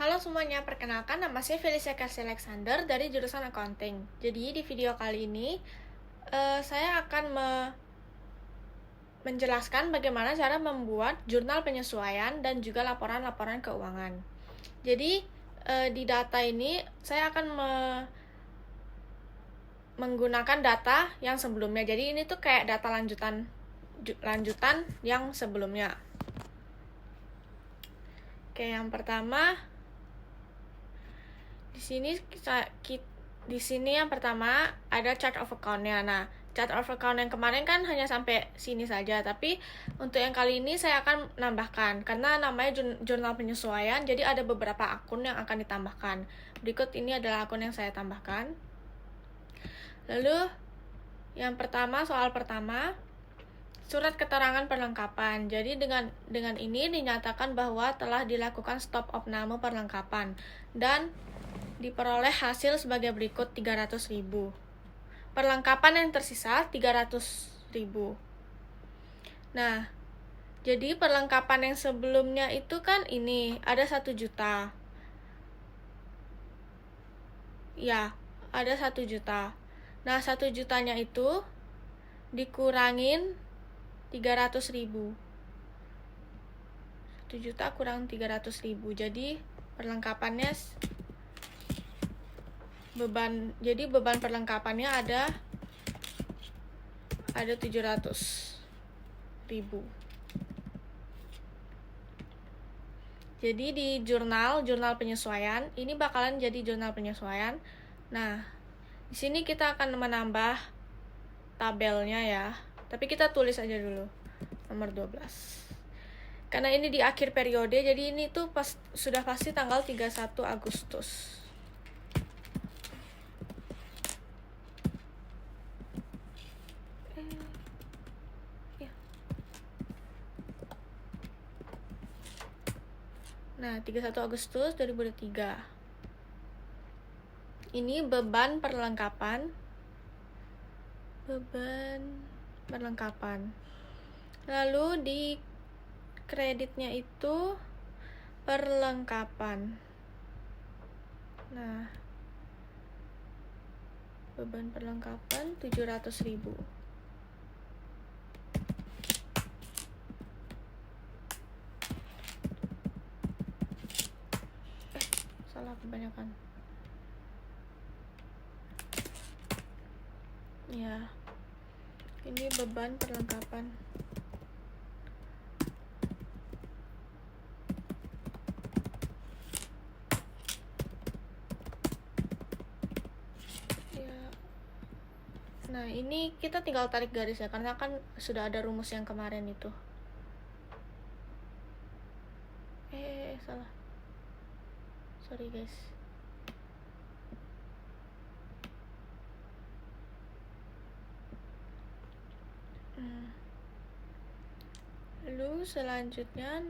Halo semuanya, perkenalkan nama saya Felicia Cassie Alexander dari jurusan Accounting. Jadi di video kali ini saya akan menjelaskan bagaimana cara membuat jurnal penyesuaian dan juga laporan-laporan keuangan. Jadi di data ini saya akan menggunakan data yang sebelumnya. Jadi ini tuh kayak data lanjutan yang sebelumnya. Oke, yang pertama di sini yang pertama ada chart of account-nya. Nah, chart of account yang kemarin kan hanya sampai sini saja, tapi untuk yang kali ini saya akan menambahkan karena namanya jurnal penyesuaian, jadi ada beberapa akun yang akan ditambahkan. Berikut ini adalah akun yang saya tambahkan. Lalu yang pertama, soal pertama, surat keterangan perlengkapan. Jadi dengan ini dinyatakan bahwa telah dilakukan stop opname perlengkapan dan diperoleh hasil sebagai berikut 300.000. Perlengkapan yang tersisa 300.000. Nah, jadi perlengkapan yang sebelumnya itu kan ini ada 1 juta. Ya, ada 1 juta. Nah, 1 jutanya itu dikurangin 300.000. 1 juta kurang 300.000. Jadi perlengkapannya beban perlengkapannya ada 700.000. Jadi di jurnal penyesuaian ini bakalan jadi jurnal penyesuaian. Nah, di sini kita akan menambah tabelnya ya. Tapi kita tulis aja dulu nomor 12. Karena ini di akhir periode, jadi ini tuh sudah pasti tanggal 31 Agustus. Nah, 31 Agustus 2023. Ini beban perlengkapan. Lalu di kreditnya itu perlengkapan. Nah, beban perlengkapan 700.000. Salah kebanyakan. Ya, ini beban perlengkapan. Ya. Nah, ini kita tinggal tarik garis ya, karena kan sudah ada rumus yang kemarin itu. Salah. Sorry guys. Lalu selanjutnya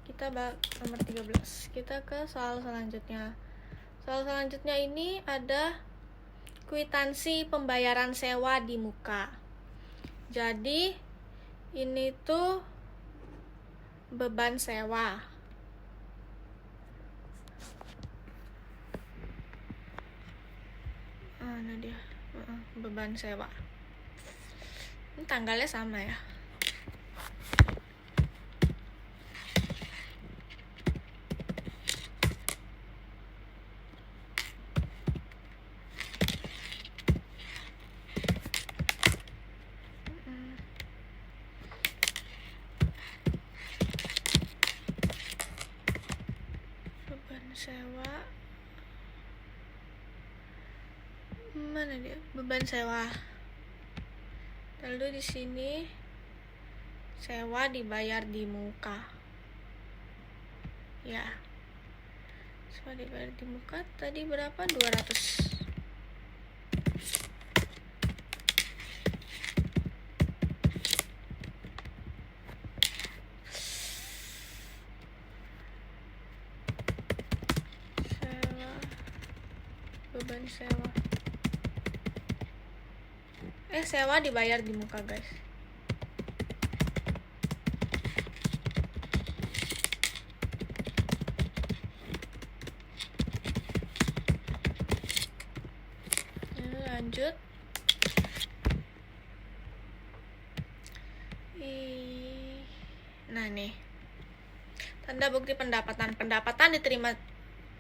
kita nomor 13. Kita ke soal selanjutnya. Soal selanjutnya ini ada kwitansi pembayaran sewa di muka. Jadi ini tuh beban sewa. Nah dia beban sewa. Ini tanggalnya sama ya. Sewa, mana dia beban sewa. Lalu di sini sewa dibayar di muka. Ya, sewa dibayar di muka tadi berapa? 200. Beban sewa. Sewa dibayar di muka, guys. Nah nih, tanda bukti pendapatan. Pendapatan diterima,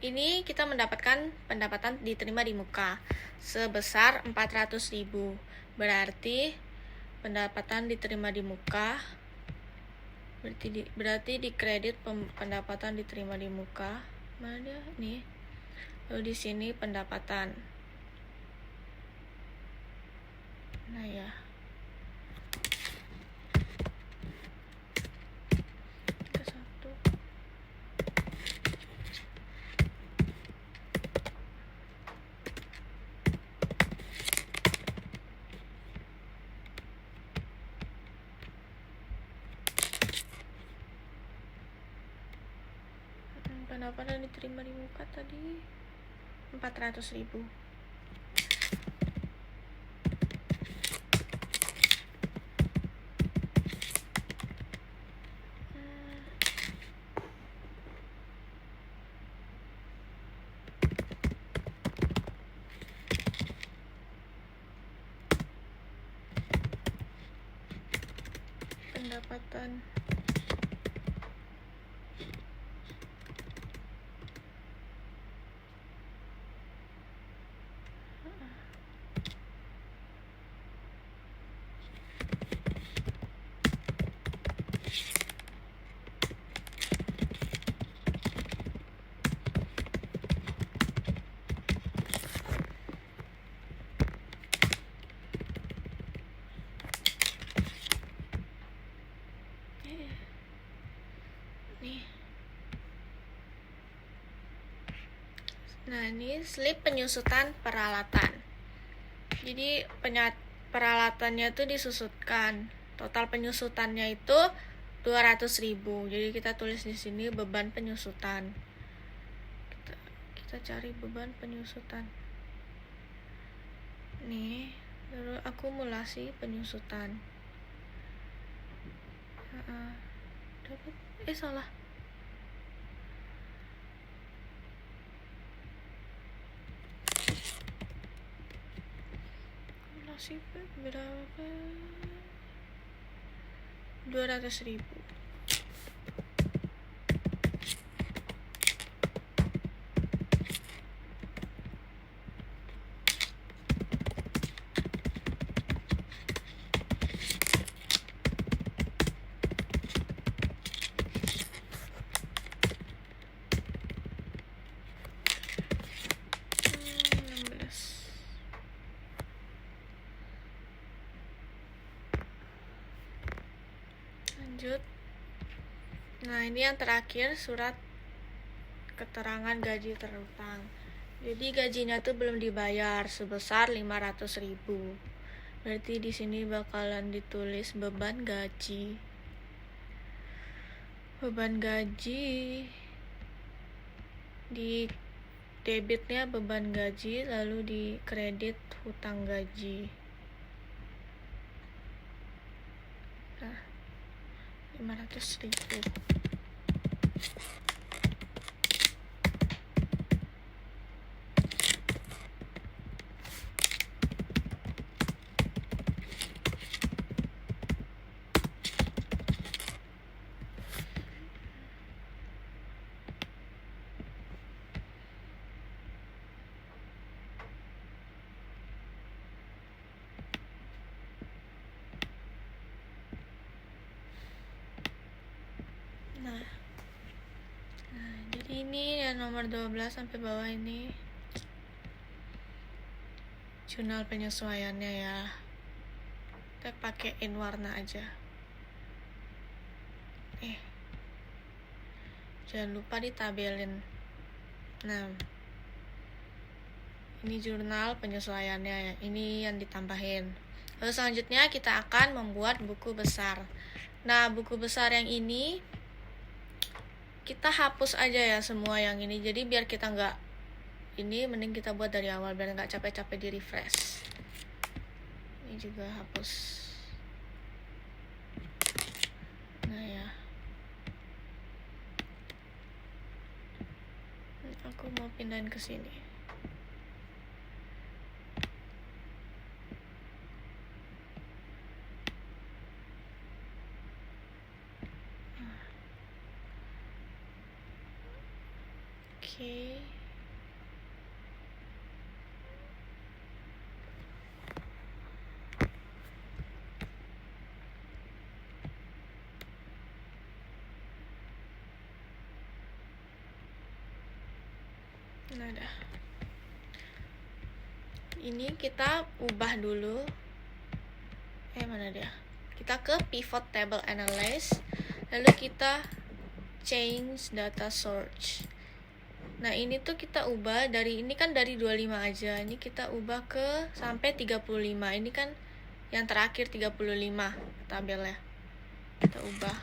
ini kita mendapatkan pendapatan diterima di muka sebesar 400.000. Berarti pendapatan diterima di muka, berarti di kredit pendapatan diterima di muka. Mana dia nih? Lalu di sini pendapatan. Nah ya. Pendapatan diterima di muka tadi 400.000. Pendapatan nih. Nah, ini slip penyusutan peralatan. Jadi peralatannya itu disusutkan. Total penyusutannya itu 200.000. Jadi kita tulis di sini beban penyusutan. Kita cari beban penyusutan. Nih, lalu akumulasi penyusutan. Salah. Akumulasi berapa? 200.000. Lanjut. Nah, ini yang terakhir, surat keterangan gaji terutang. Jadi gajinya tuh belum dibayar sebesar 500.000. Berarti di sini bakalan ditulis beban gaji. Beban gaji di debitnya beban gaji, lalu di kredit hutang gaji. Nah, 500.000. Nah, jadi ini yang nomor 12 sampai bawah ini jurnal penyesuaiannya ya. Kita pakein warna aja. Jangan lupa ditabelin. Nah, ini jurnal penyesuaiannya ya. Ini yang ditambahin. Lalu selanjutnya kita akan membuat buku besar. Nah, buku besar yang ini kita hapus aja ya semua yang ini. Jadi biar kita nggak ini, mending kita buat dari awal biar nggak capek-capek di refresh. Ini juga hapus. Nah ya, aku mau pindahin ke sini. Oke. Nah, dah. Ini kita ubah dulu. Mana dia? Kita ke pivot table analyze, lalu kita change data search. Nah, ini tuh kita ubah dari ini kan dari 25 aja. Ini kita ubah ke sampai 35. Ini kan yang terakhir 35 tabelnya. Kita ubah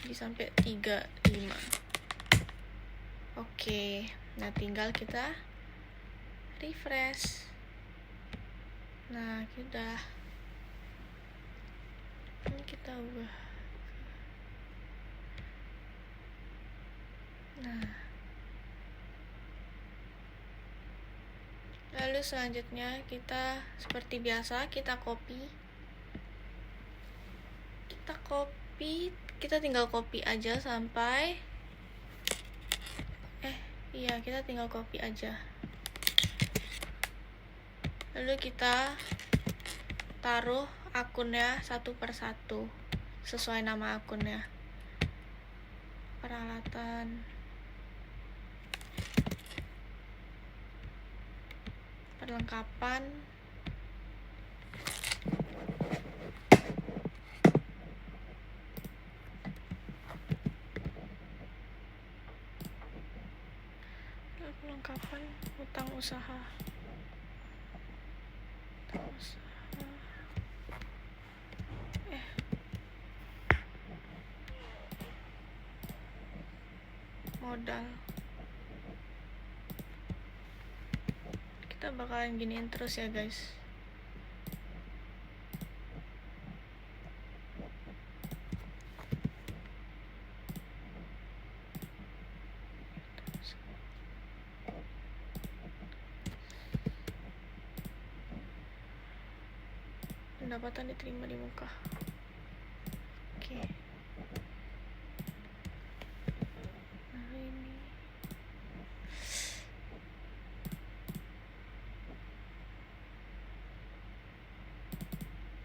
jadi sampai 35. Oke. Nah, tinggal kita refresh. Nah, ini kita ubah. Nah, lalu selanjutnya kita seperti biasa kita copy. Kita tinggal copy aja sampai kita tinggal copy aja. Lalu kita taruh akunnya satu per satu sesuai nama akunnya. Peralatan, perlengkapan, utang usaha. Modal. Kita bakalan giniin terus ya guys. Pendapatan diterima di muka. Oke. Nah, ini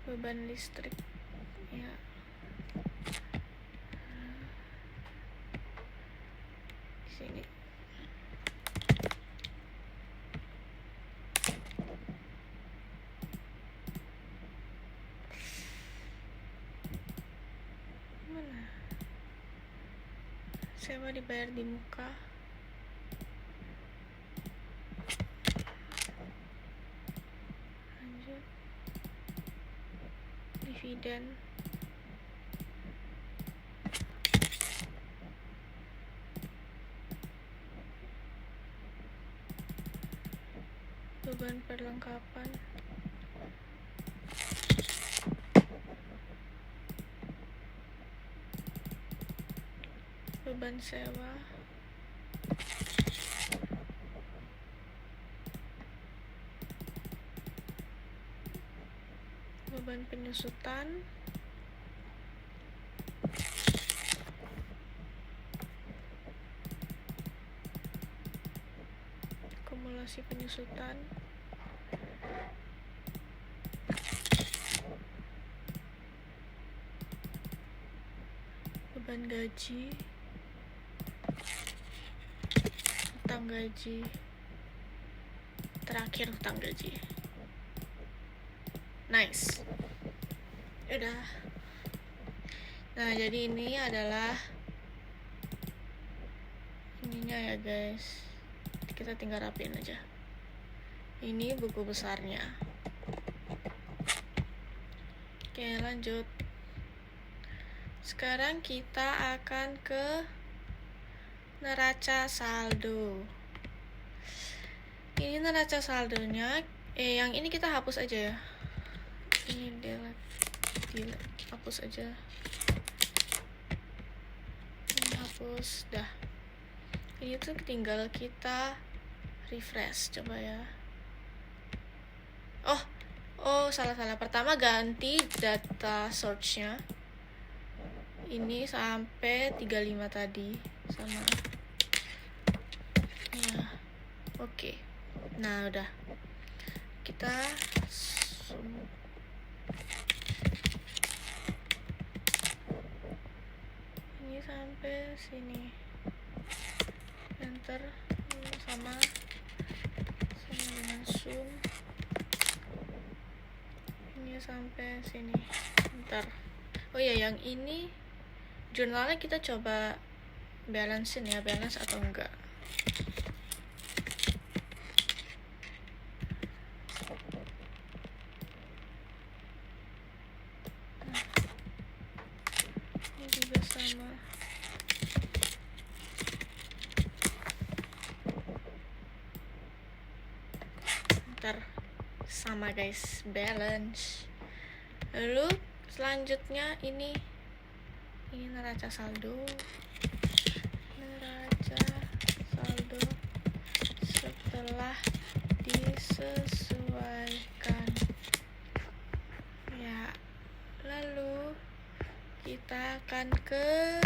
beban listrik ya. Di sini. Sewa dibayar di muka. Lanjut. Dividen. Beban perlengkapan. Beban sewa. Beban penyusutan. Akumulasi penyusutan. Beban gaji. Hutang gaji. Terakhir hutang gaji. Nice. Udah. Nah, jadi ini adalah ininya ya guys. Kita tinggal rapiin aja. Ini buku besarnya. Oke, lanjut. Sekarang kita akan ke neraca saldo. Ini neraca saldonya. Yang ini kita hapus aja ya. Ini delete, hapus aja. Ini hapus, dah. Ini tuh tinggal kita refresh, coba ya. Oh, salah. Pertama ganti data search-nya. Ini sampai 35 tadi sama Oke. Nah, udah. Kita zoom. Ini sampai sini. Enter sama dengan zoom. Ini sampai sini. Enter. Oh ya, yang ini jurnalnya kita coba balancein ya, balance atau enggak. Ini juga sama. Ntar sama guys, balance. Lalu selanjutnya ini neraca saldo setelah disesuaikan ya. Lalu kita akan ke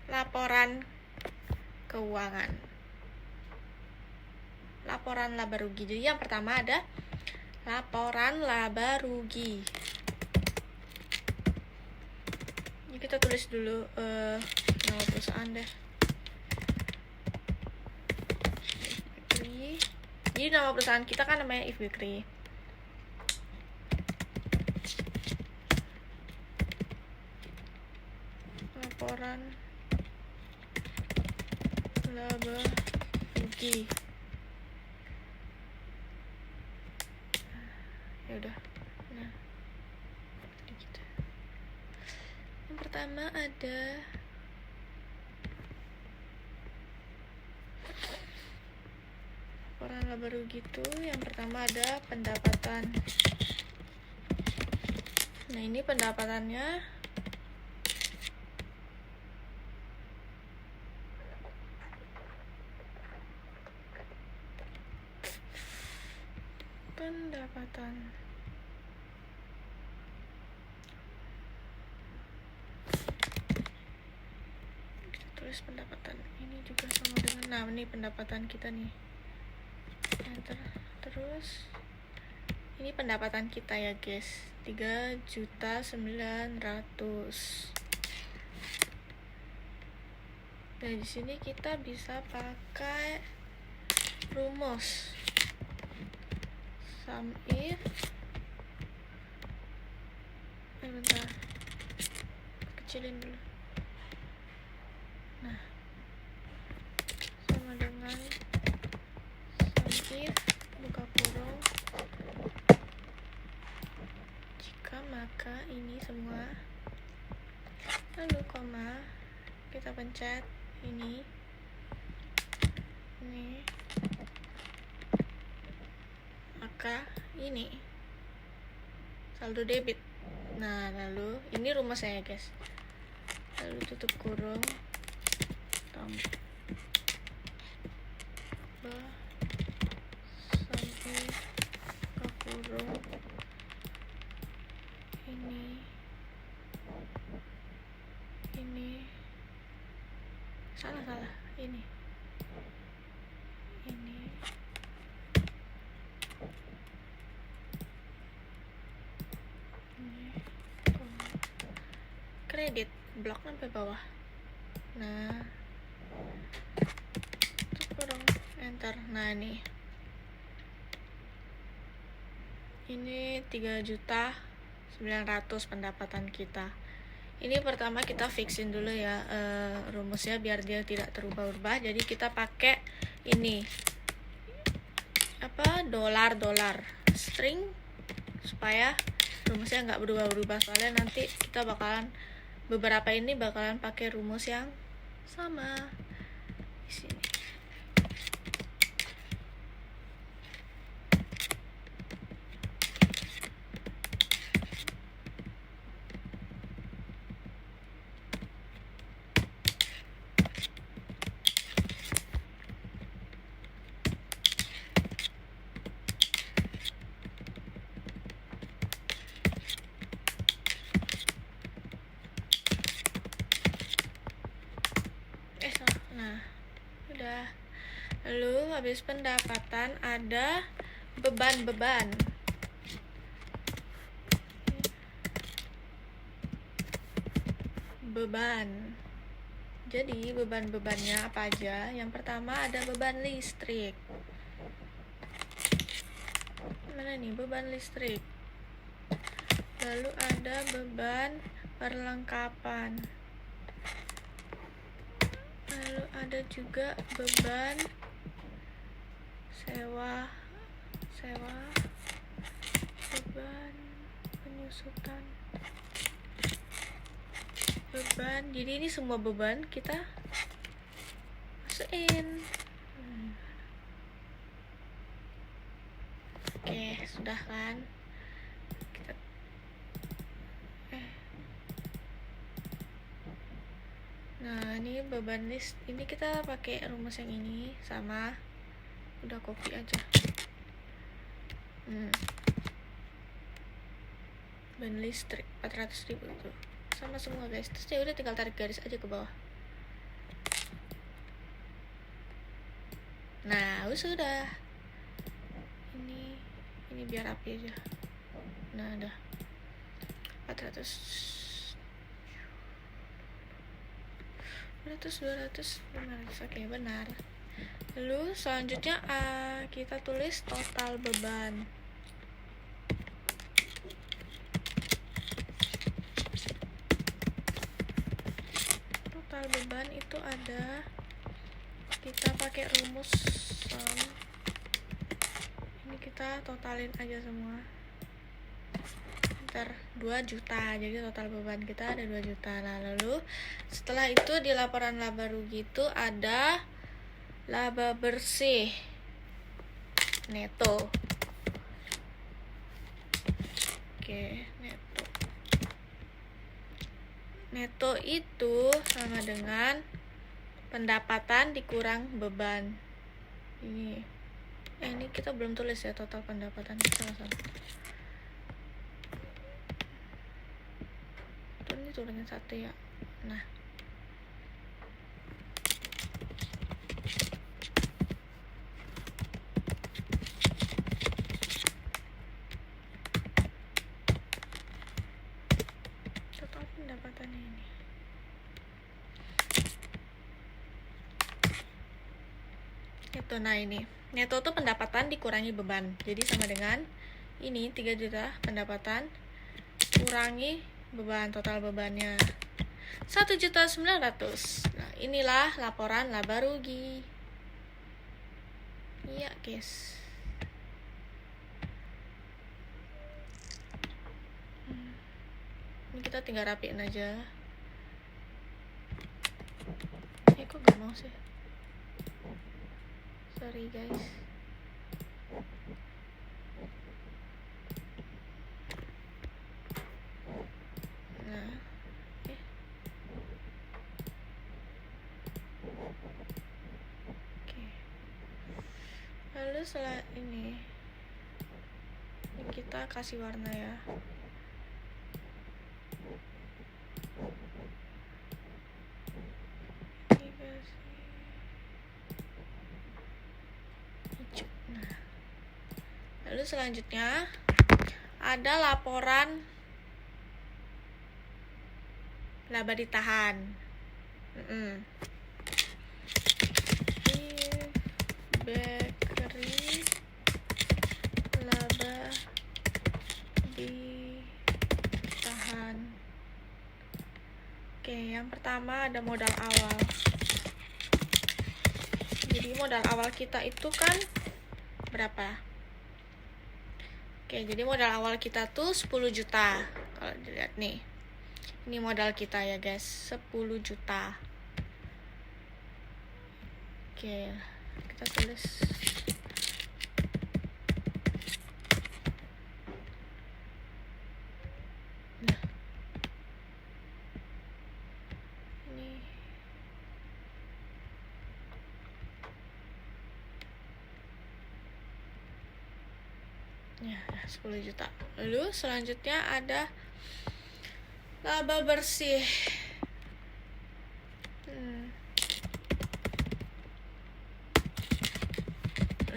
laporan keuangan, laporan laba rugi. Jadi yang pertama ada laporan laba rugi. Ini kita tulis dulu nama perusahaan deh. Jadi nama perusahaan kita kan namanya If Bakery. Laporan laba rugi. Ya udah. Nah, gitu. Yang pertama ada laporan laba rugi itu, yang pertama ada pendapatan. Nah, ini pendapatannya kita tulis pendapatan. Ini juga sama dengan, nah ini pendapatan kita nih. Enter. Terus ini pendapatan kita ya guys, 3.900.000. Nah, di sini kita bisa pakai rumus sum if, bentar, kecilin dulu. Nah, sama dengan sum if buka kurung, jika maka ini semua, lalu koma, kita pencet ini maka ini saldo debit. Nah, lalu ini rumusnya ya guys, lalu tutup kurung, tambah sampai ke kurung ini salah ini kredit blok sampai bawah. Nah, itu kurang, enter. Nah, ini 3.900.000 pendapatan kita. Ini pertama kita fixin dulu ya rumusnya biar dia tidak terubah-ubah. Jadi kita pakai ini dolar string supaya rumusnya nggak berubah-ubah, soalnya nanti kita bakalan beberapa ini bakalan pakai rumus yang sama di sini. Nah, habis pendapatan ada beban-beban. Beban. Jadi beban-bebannya apa aja? Yang pertama ada beban listrik. Mana nih beban listrik? Lalu ada beban perlengkapan. Lalu ada juga beban sewa, beban penyusutan, beban. Jadi ini semua beban kita masukin. Oke, sudah kan? Nah, ini beban list. Ini kita pakai rumus yang ini sama. Udah copy aja. Beban listrik 400.000 itu sama semua guys. Terus ya udah tinggal tarik garis aja ke bawah. Nah, sudah. Ini biar rapi aja. Nah, udah 400 200 500. Oke, benar. Lalu selanjutnya kita tulis total beban. Total beban itu ada, kita pakai rumus sum. Ini kita totalin aja semua. Ntar 2 juta, jadi total beban kita ada 2 juta. Nah, lalu setelah itu di laporan laba rugi itu ada laba bersih neto. Oke, neto itu sama dengan pendapatan dikurang beban. Ini kita belum tulis ya total pendapatan. Salah. Ini tulisnya 1 ya. Nah, total pendapatannya ini. Itu, nah ini neto tuh pendapatan dikurangi beban. Jadi sama dengan ini 3 juta pendapatan kurangi beban, total bebannya 1.900.000. Nah, inilah laporan laba rugi. Iya, guys. Ini kita tinggal rapiin aja. Kok gak mau sih? Sorry, guys. Nah, oke. Lalu setelah ini kita kasih warna ya. Lalu selanjutnya ada laporan laba ditahan. Bakery laba ditahan. Oke, yang pertama ada modal awal. Jadi modal awal kita itu kan berapa? Oke, jadi modal awal kita tuh 10 juta. Kalau dilihat nih. Ini modal kita ya, guys. 10 juta. Oke, kita tulis. Nah. Ini. Ya, 10 juta. Lalu selanjutnya ada laba bersih.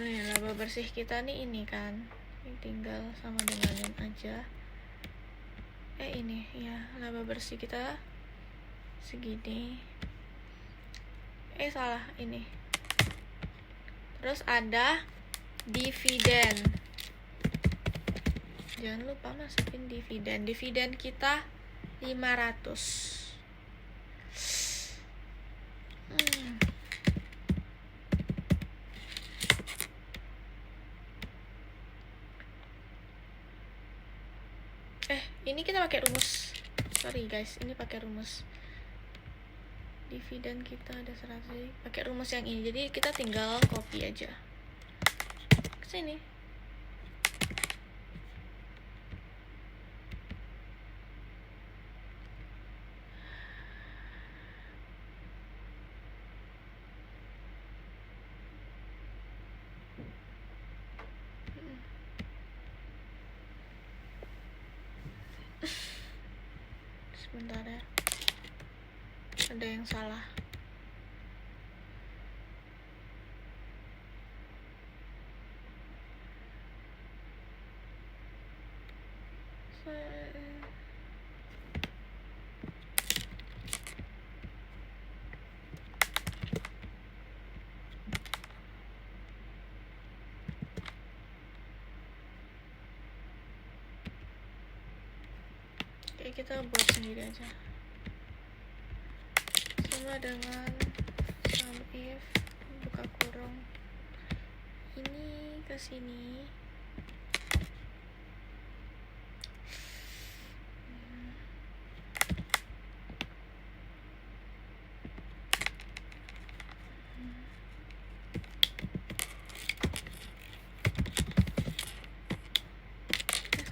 nih laba bersih kita nih ini kan, ini tinggal sama denganin aja. Ini ya laba bersih kita segini. Salah ini. Terus ada dividen. Jangan lupa masukin dividen. Dividen kita 500. Ini kita pakai rumus. Sorry guys, ini pakai rumus. Dividen kita ada 100. Pakai rumus yang ini. Jadi kita tinggal copy aja ke sini. Sebentar ya, ada yang salah. Oke, kita buat sendiri aja. Sama dengan sum if buka kurung ini ke sini.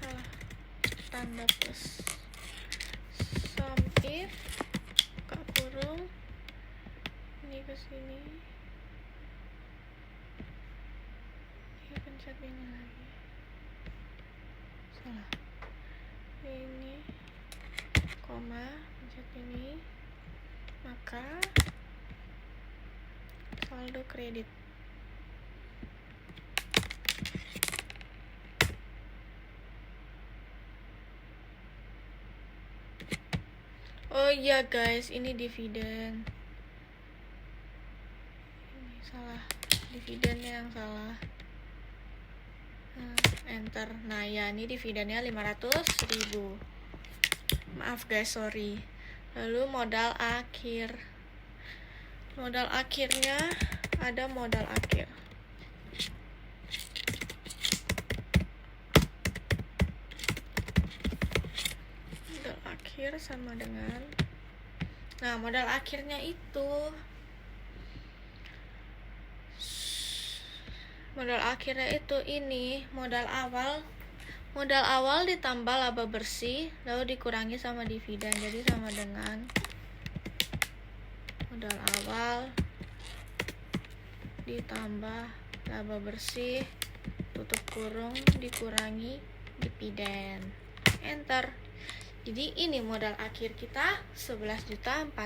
Salah, tanda plus. Sum if buka kurung ini ke sini. Ini pencet ini lagi. Salah. Ini koma, pencet ini. Maka saldo kredit. Oh iya guys, ini dividen. Ini salah, dividennya yang salah. Enter. Nah ya, ini dividennya 500.000. Maaf guys, sorry. Lalu modal akhir. Modal akhirnya ada modal akhir. Modal akhir sama dengan, nah modal akhirnya itu, modal akhirnya itu ini modal awal ditambah laba bersih lalu dikurangi sama dividen. Jadi sama dengan modal awal ditambah laba bersih tutup kurung dikurangi dividen. Enter. Jadi ini modal akhir kita 11.400.000.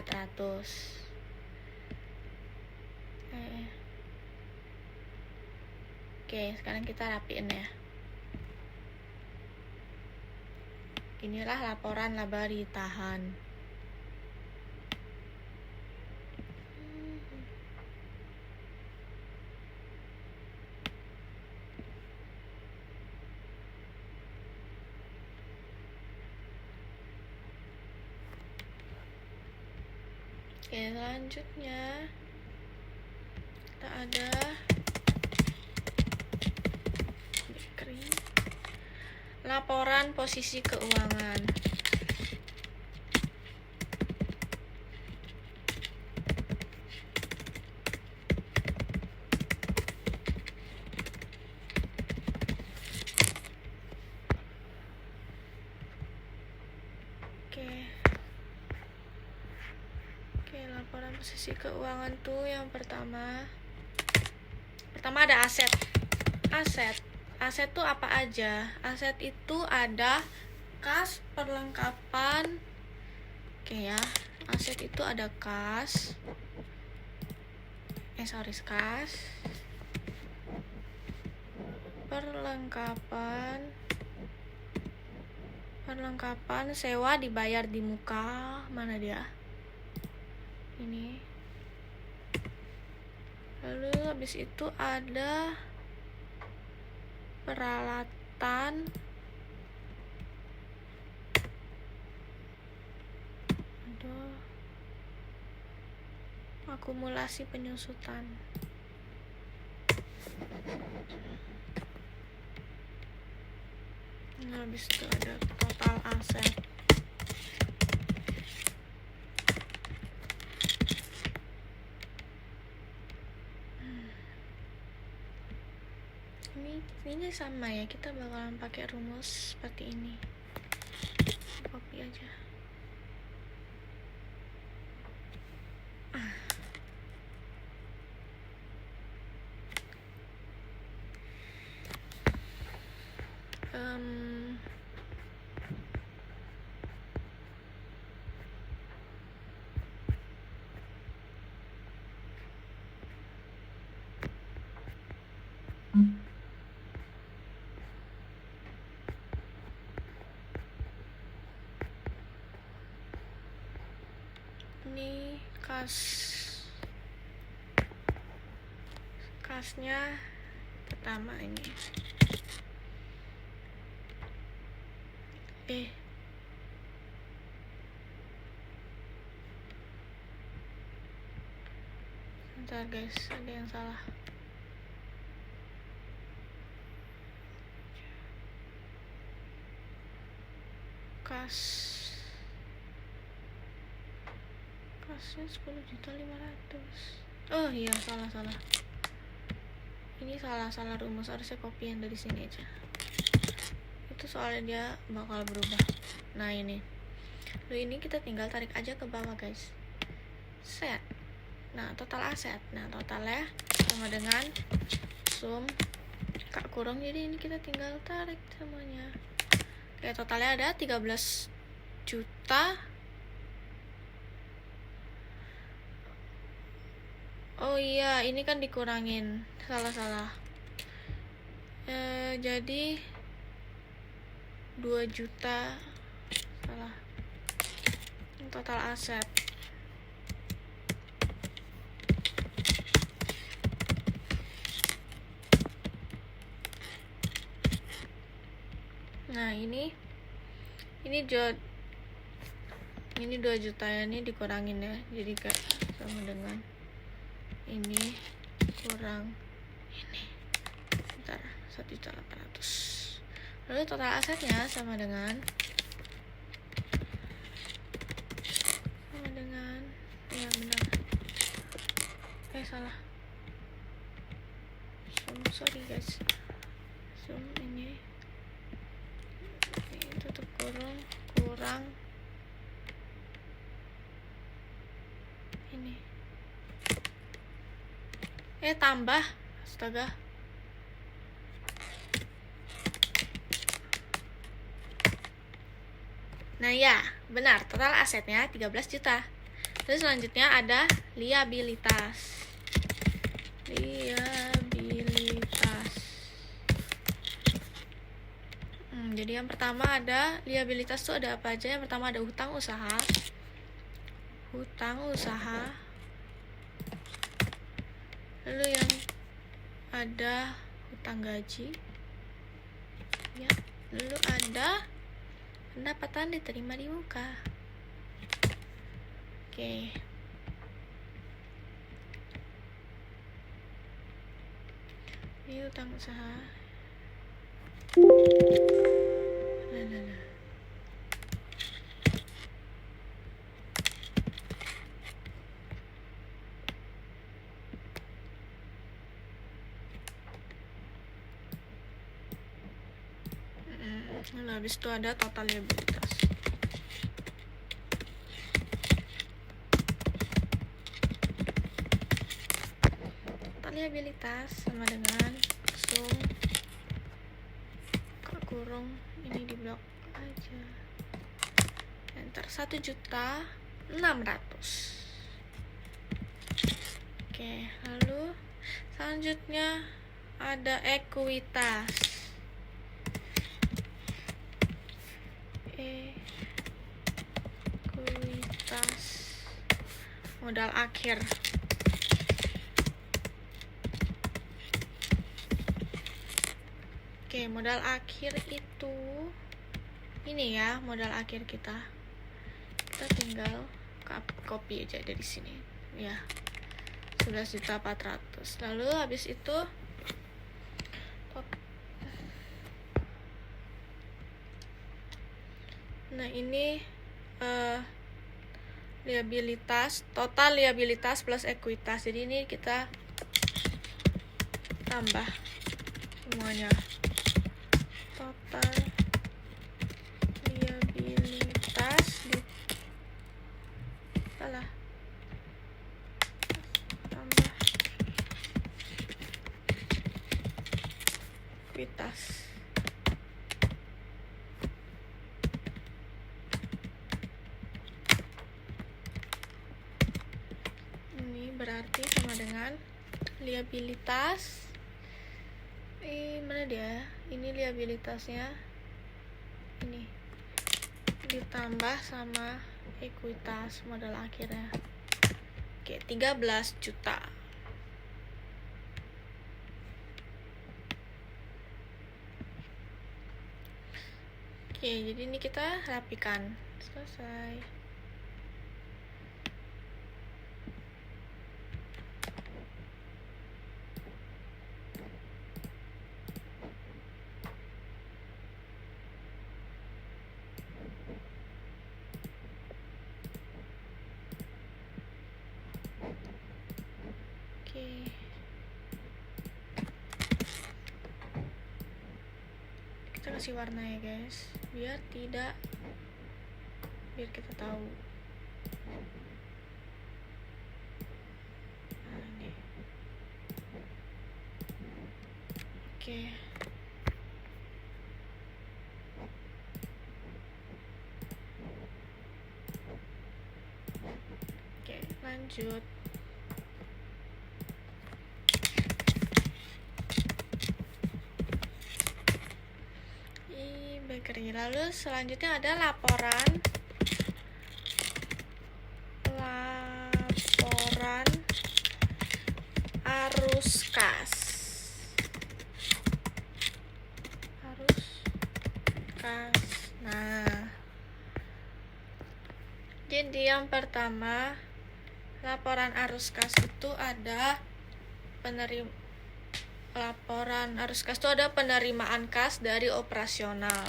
Oke, sekarang kita rapiin ya. Inilah laporan laba ditahan. Oke, selanjutnya kita ada laporan posisi keuangan. Oke, laporan posisi keuangan tuh yang pertama ada aset. Aset tuh apa aja? Aset itu ada kas, perlengkapan. Oke ya, aset itu ada kas. Kas. perlengkapan sewa dibayar di muka. Mana dia? Ini. Lalu habis itu ada peralatan akumulasi penyusutan. Habis itu ada total aset. Ini sama ya, kita bakalan pakai rumus seperti ini. Copy aja. Ini kasnya pertama ini. Bentar guys, ada yang salah. Kasnya 10.500.000. Oh iya, salah. Ini salah rumus, harusnya copy yang dari sini aja. Itu soalnya dia bakal berubah. Nah ini. Lalu ini kita tinggal tarik aja ke bawah guys. Set. Nah, total aset. Nah, totalnya sama dengan sum kurung. Jadi ini kita tinggal tarik semuanya. Oke, totalnya ada 13 juta. Oh iya, ini kan dikurangin. Salah. Jadi 2 juta. Salah. Total aset. Nah, ini 2 juta ya, ini dikurangin ya. Jadi kayak sama dengan ini kurang ini. Bentar, 1.800.000. Lalu total asetnya sama dengan ya benar. Salah. Sorry guys. Ini tutup kurang ini. Tambah. Astaga. Nah ya, benar, total asetnya 13 juta. Terus selanjutnya ada liabilitas. Jadi yang pertama ada liabilitas tuh ada apa aja? Yang pertama ada hutang usaha. Lalu yang ada hutang gaji. Ya, lalu ada pendapatan diterima di muka. Oke. Ini hutang usaha. Lalu habis itu ada total liabilitas. Total liabilitas sama dengan sum kurung ini di blok aja. Enter 1.600.000. Oke, lalu selanjutnya ada ekuitas. Ekuitas modal akhir. Oke, modal akhir itu ini ya, modal akhir kita. Kita tinggal copy aja dari sini. Ya. 11.400.000. Lalu habis itu nah ini liabilitas, total liabilitas plus ekuitas. Jadi ini kita tambah semuanya. Total liabilitas tambah ekuitas. Ini berarti sama dengan liabilitas. Mana dia? Ini liabilitasnya. Ini ditambah sama ekuitas modal akhirnya. Oke, 13 juta. Oke, jadi ini kita rapikan. Selesai. Kita kasih warna ya guys, biar kita tahu. Nah, ini. Oke. Oke, lanjut. Lalu selanjutnya ada laporan arus kas. Nah, jadi yang pertama, laporan arus kas itu ada penerimaan kas dari operasional.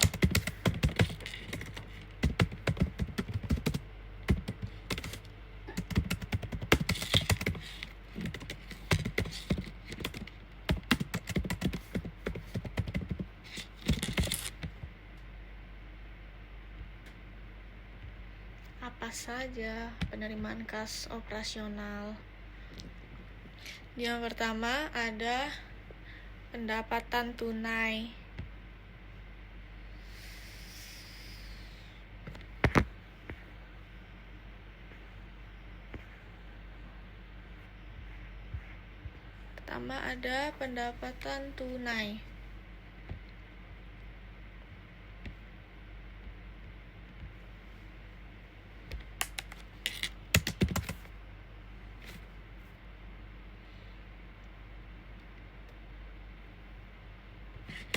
Apa saja penerimaan kas operasional? Yang pertama ada pendapatan tunai. Pertama ada pendapatan tunai.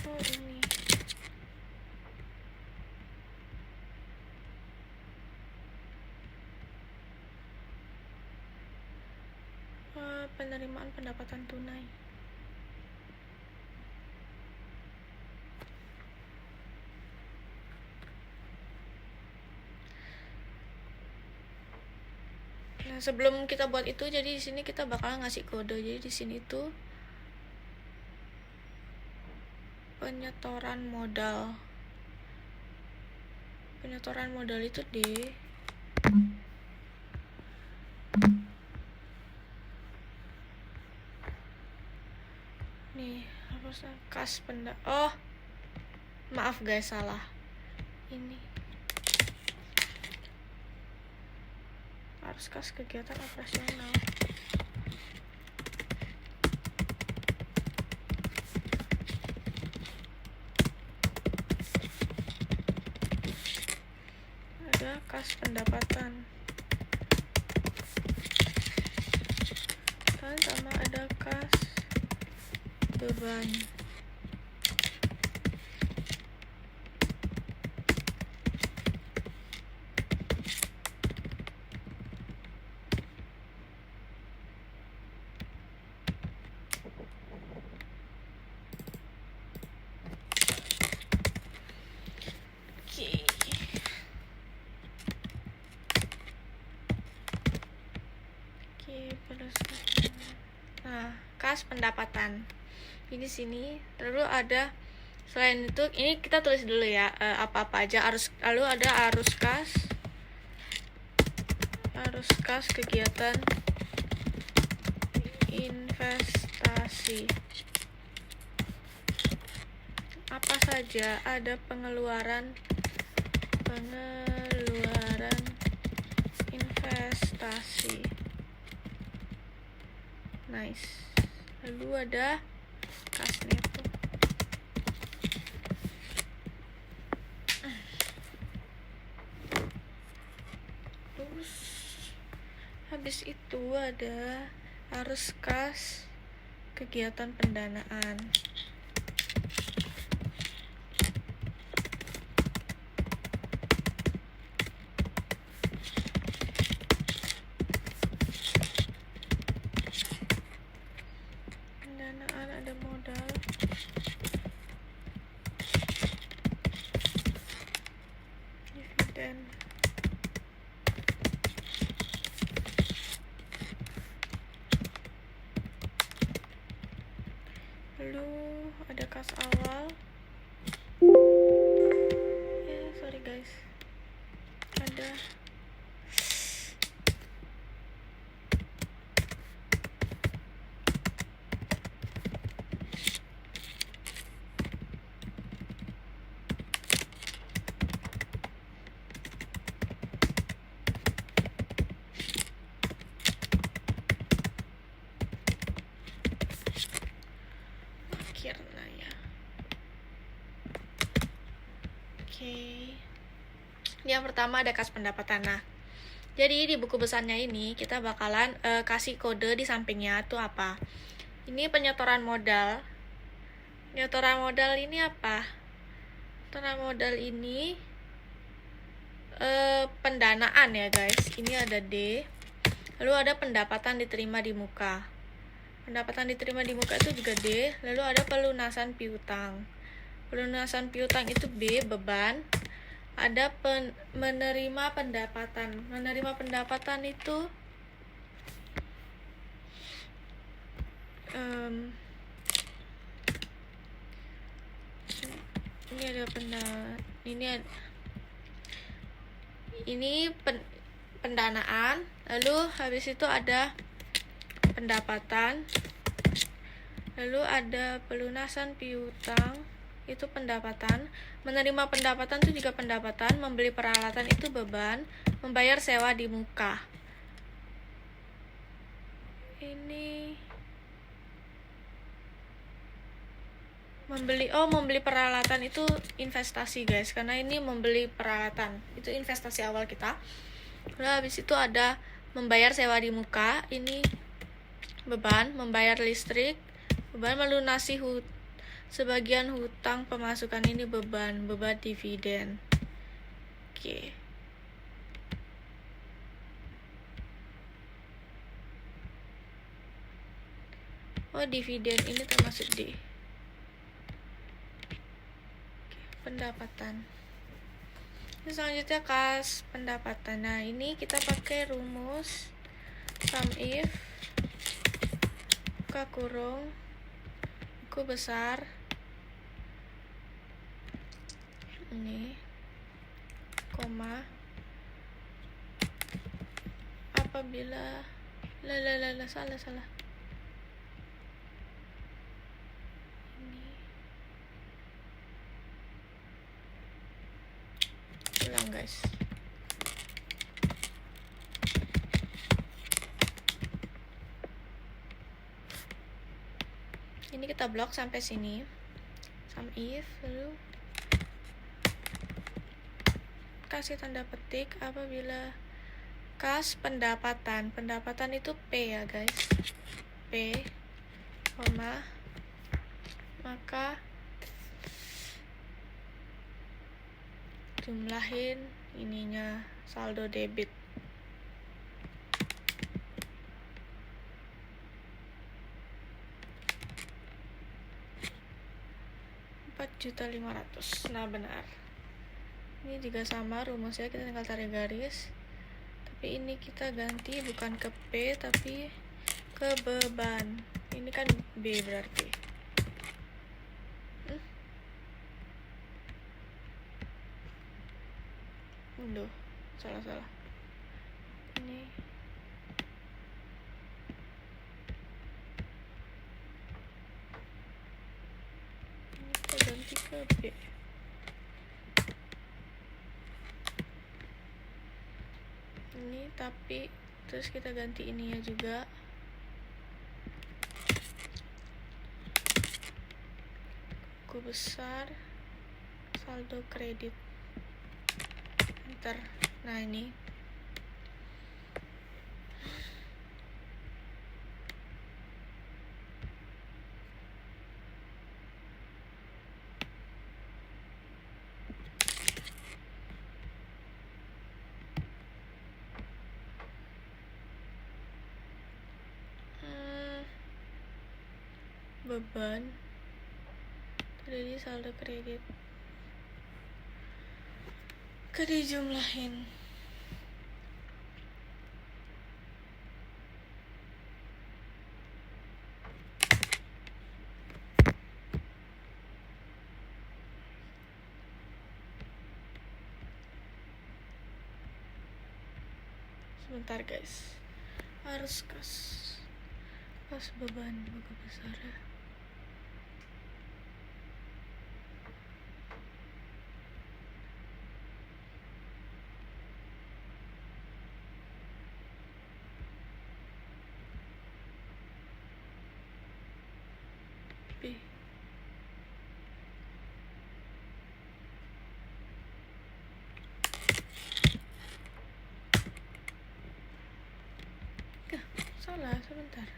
Ini. Penerimaan pendapatan tunai. Nah, sebelum kita buat itu, jadi di sini kita bakal ngasih kode. Jadi di sini tuh penyetoran modal. Penyetoran modal itu nih, harusnya kas maaf guys, salah. Ini harus kas kegiatan operasional. ada kas pendapatan dan sama ada kas beban. Nah, kas pendapatan ini sini. Lalu ada, selain itu ini kita tulis dulu ya, apa-apa aja arus. Lalu ada arus kas kegiatan investasi. Apa saja? Ada pengeluaran investasi. Nice. Lalu ada kas neto. Terus habis itu ada arus kas kegiatan pendanaan. Ada modal, dividen, lalu ada kas awal. Sorry guys, ada akhirnya ya. Yang pertama ada kas pendapatan. Nah, jadi di buku besarnya ini kita bakalan kasih kode di sampingnya tuh apa. Ini penyetoran modal. Penyetoran modal ini apa? Penyetoran modal ini pendanaan ya guys. Ini ada D. Lalu ada pendapatan diterima di muka. Pendapatan diterima di muka itu juga D. Lalu ada pelunasan piutang. Pelunasan piutang itu B, beban. Ada menerima pendapatan. Menerima pendapatan itu ini ada pendanaan. Lalu habis itu ada pendapatan. Lalu ada pelunasan piutang, itu pendapatan. Menerima pendapatan itu juga pendapatan. Membeli peralatan itu beban. Membayar sewa di muka. Ini membeli peralatan itu investasi guys, karena ini membeli peralatan itu investasi awal kita. Lalu habis itu ada membayar sewa di muka, ini beban. Membayar listrik beban. Melunasi sebagian hutang pemasukan, ini beban dividen. Oke. Dividen ini termasuk D. Pendapatan. Ini selanjutnya kas pendapatan. Nah, ini kita pakai rumus sum if buka kurung buku besar ini koma apabila salah ulang guys. Ini kita blok sampai sini. Sum if, lalu kasih tanda petik apabila kas pendapatan itu P ya guys, P, maka jumlahin ininya saldo debit. Rp4.500.000. Nah benar, ini juga sama rumusnya, kita tinggal tarik garis, tapi ini kita ganti bukan ke P tapi ke beban. Ini kan B berarti. Aduh, salah. Ini kita ganti ke B. Ini tapi terus kita ganti ininya juga. Buku besar, saldo kredit. Enter. Nah ini beban tadi saldo kredit dijumlahin. Sebentar guys, harus kas beban buku besar ya. B. Salah, sebentar.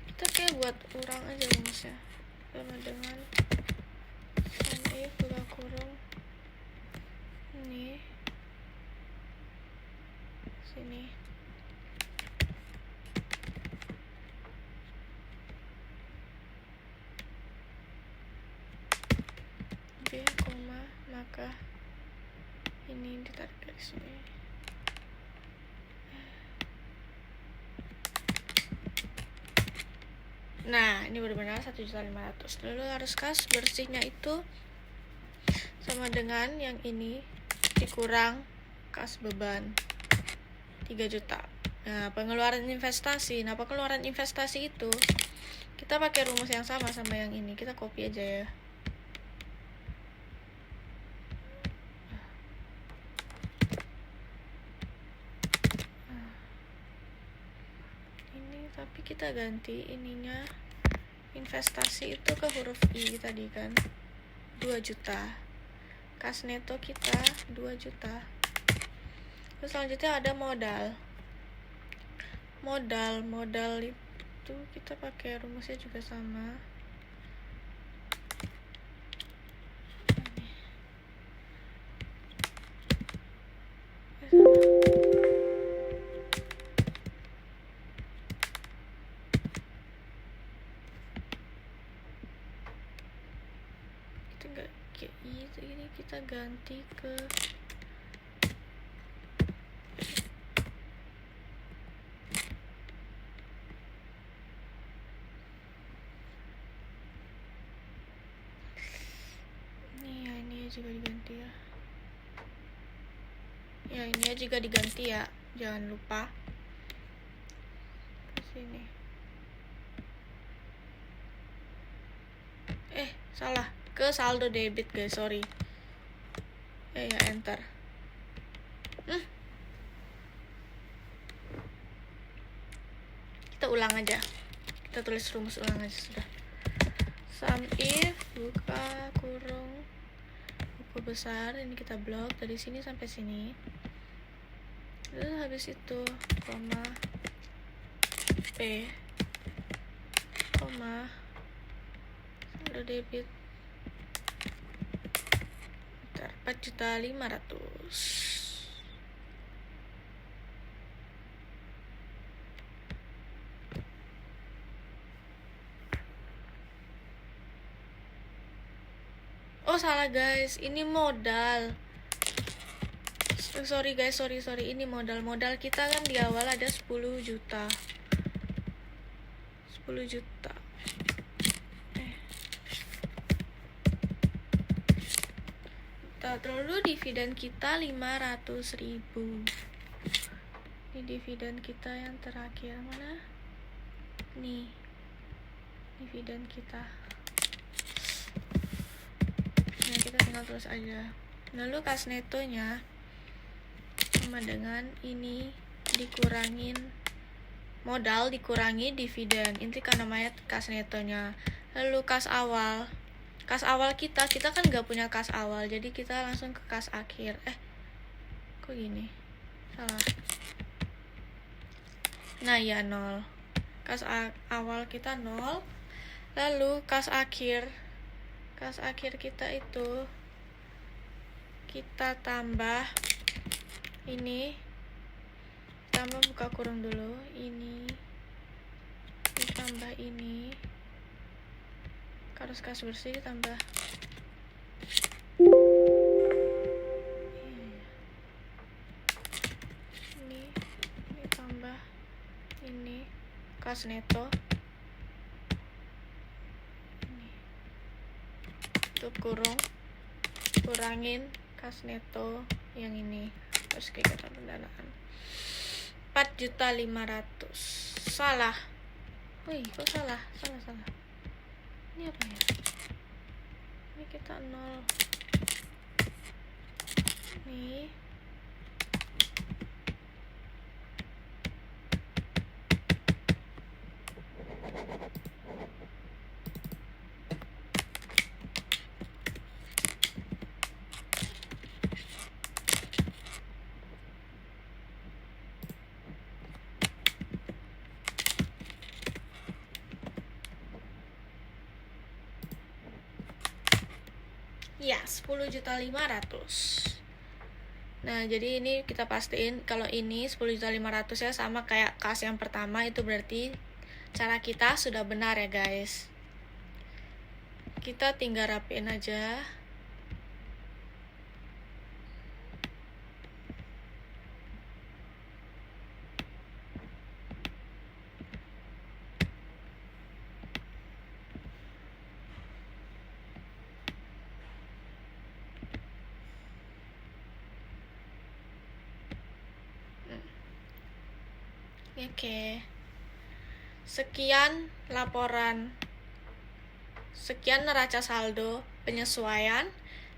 Kita kayak buat kurang aja rumusnya. Sama dengan sum if buka kurung ini sini B, maka ini ditarik dari sini. Nah ini benar-benar 1.500.000. Lalu harus kas bersihnya itu sama dengan yang ini dikurang kas beban 3 juta. Nah pengeluaran investasi itu kita pakai rumus yang sama yang ini, kita copy aja ya. Ini tapi kita ganti ininya, investasi itu ke huruf I tadi kan 2 juta, kas neto kita 2 juta. Terus selanjutnya ada modal itu kita pakai rumusnya juga sama. Kita ganti ke ini juga diganti ya. Ya ini juga diganti ya, jangan lupa ke sini. Salah, ke saldo debit guys, sorry. Ya enter. Kita ulang aja, kita tulis rumus ulang aja sudah. Sum if buka kurung buku besar, ini kita blok dari sini sampai sini. Terus habis itu koma P koma saldo debit 4.500.000. Oh salah guys, ini modal. Sorry guys, sorry ini modal kita kan di awal ada 10 juta. Lalu dividen kita 500.000. Ini dividen kita yang terakhir mana? Nih, dividen kita. Nah, kita tinggal terus aja. Lalu kas netonya sama dengan ini dikurangin modal dikurangi dividen. Ini kan namanya kas netonya. Lalu kas awal kita kan nggak punya kas awal, jadi kita langsung ke kas akhir. Kok gini? Salah. Nah ya 0. Kas awal kita 0. Lalu kas akhir kita itu kita tambah ini, tambah buka kurung dulu, ini ditambah ini, harus kas bersih ditambah ini ditambah ini kas neto, kurangin kas neto yang ini, terus kegiatan pendanaan 4.500.000. salah. Wih, kok salah. Ini apa ya? Ini kita 0. Nih. Ya, 10.500.000. Nah, jadi ini kita pastiin kalau ini 10.500.000 ya sama kayak kas yang pertama, itu berarti cara kita sudah benar ya, guys. Kita tinggal rapiin aja. Oke. Sekian neraca saldo, penyesuaian,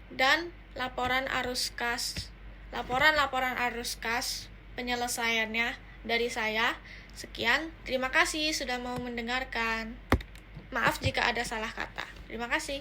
dan laporan arus kas penyelesaiannya dari saya. Sekian, terima kasih sudah mau mendengarkan. Maaf jika ada salah kata. Terima kasih.